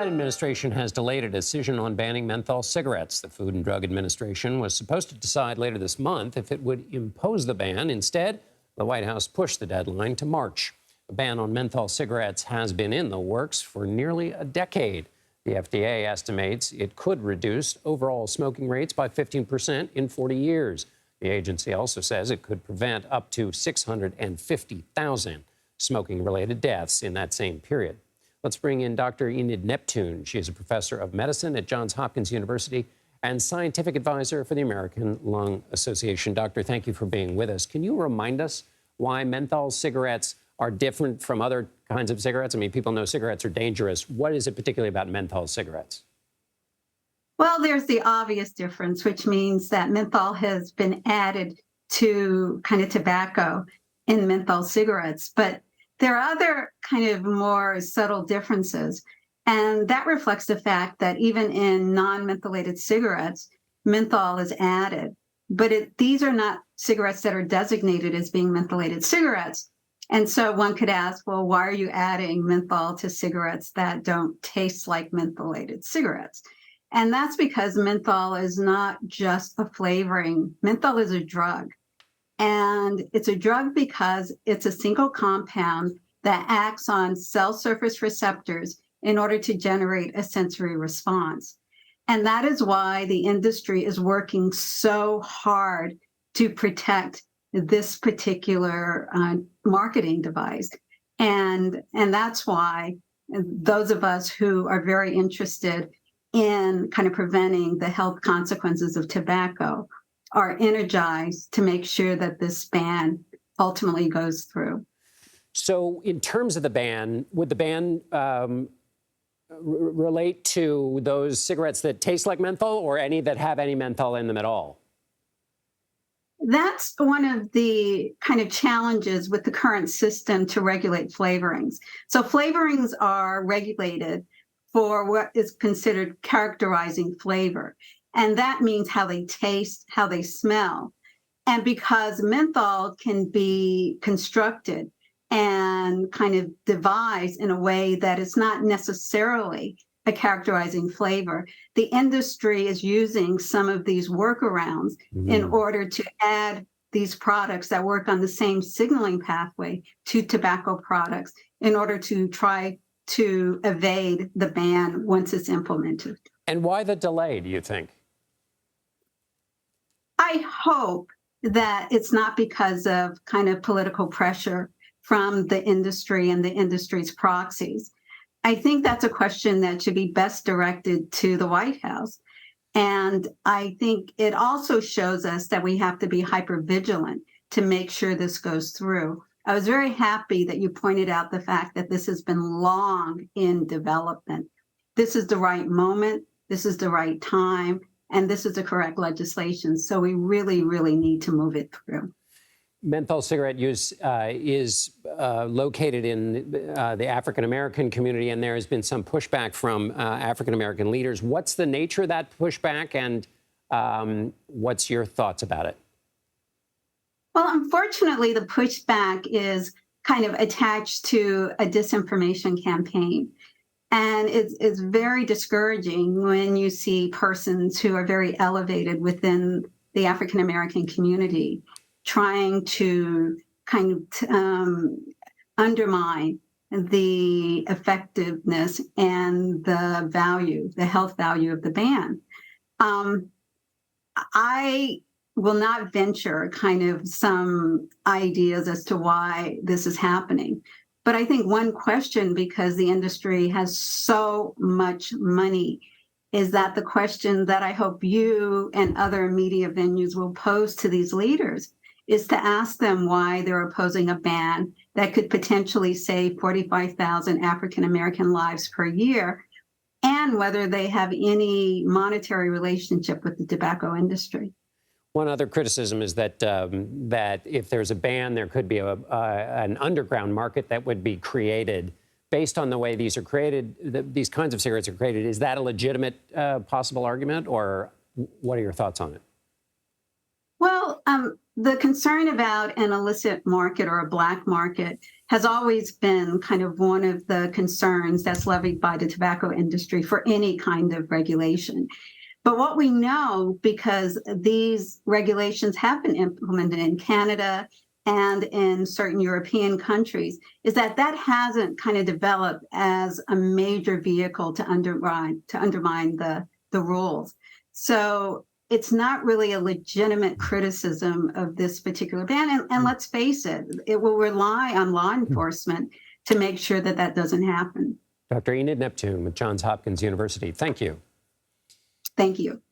Biden administration has delayed a decision on banning menthol cigarettes. The Food and Drug Administration was supposed to decide later this month if it would impose the ban. Instead, the White House pushed the deadline to March. A ban on menthol cigarettes has been in the works for nearly a decade. The FDA estimates it could reduce overall smoking rates by 15% in 40 years. The agency also says it could prevent up to 650,000 smoking-related deaths in that same period. Let's bring in Dr. Enid Neptune. She is a professor of medicine at Johns Hopkins University and scientific advisor for the American Lung Association. Doctor, thank you for being with us. Can you remind us why menthol cigarettes are different from other kinds of cigarettes? I mean, people know cigarettes are dangerous. What is it particularly about menthol cigarettes? Well, there's the obvious difference, which means that menthol has been added to kind of tobacco in menthol cigarettes. But there are other kind of more subtle differences, and that reflects the fact that even in non-mentholated cigarettes, menthol is added. But these are not cigarettes that are designated as being mentholated cigarettes. And so one could ask, well, why are you adding menthol to cigarettes that don't taste like mentholated cigarettes? And that's because menthol is not just a flavoring. Menthol is a drug. And it's a drug because it's a single compound that acts on cell surface receptors in order to generate a sensory response. And that is why the industry is working so hard to protect this particular marketing device. And that's why those of us who are very interested in kind of preventing the health consequences of tobacco are energized to make sure that this ban ultimately goes through. So in terms of the ban, would the ban relate to those cigarettes that taste like menthol or any that have any menthol in them at all? That's one of the kind of challenges with the current system to regulate flavorings. So flavorings are regulated for what is considered characterizing flavor. And that means how they taste, how they smell. And because menthol can be constructed and kind of devised in a way that is not necessarily a characterizing flavor, the industry is using some of these workarounds in order to add these products that work on the same signaling pathway to tobacco products in order to try to evade the ban once it's implemented. And why the delay, do you think? I hope that it's not because of kind of political pressure from the industry and the industry's proxies. I think that's a question that should be best directed to the White House. And I think it also shows us that we have to be hypervigilant to make sure this goes through. I was very happy that you pointed out the fact that this has been long in development. This is the right moment, this is the right time, and this is the correct legislation. So we really, really need to move it through. Menthol cigarette use is located in the African-American community, and there has been some pushback from African-American leaders. What's the nature of that pushback, and what's your thoughts about it? Well, unfortunately, the pushback is kind of attached to a disinformation campaign. And it's very discouraging when you see persons who are very elevated within the African-American community trying to kind of undermine the effectiveness and the value, the health value of the ban. I will not venture kind of some ideas as to why this is happening. But I think one question, because the industry has so much money, is that the question that I hope you and other media venues will pose to these leaders is to ask them why they're opposing a ban that could potentially save 45,000 African-American lives per year, and whether they have any monetary relationship with the tobacco industry. One other criticism is that that if there's a ban, there could be an underground market that would be created based on the way these are created. These kinds of cigarettes are created. Is that a legitimate possible argument, or what are your thoughts on it? Well, the concern about an illicit market or a black market has always been kind of one of the concerns that's levied by the tobacco industry for any kind of regulation. But what we know, because these regulations have been implemented in Canada and in certain European countries, is that that hasn't kind of developed as a major vehicle to undermine the rules. So it's not really a legitimate criticism of this particular ban. And let's face it, it will rely on law enforcement to make sure that that doesn't happen. Dr. Enid Neptune with Johns Hopkins University, thank you. Thank you.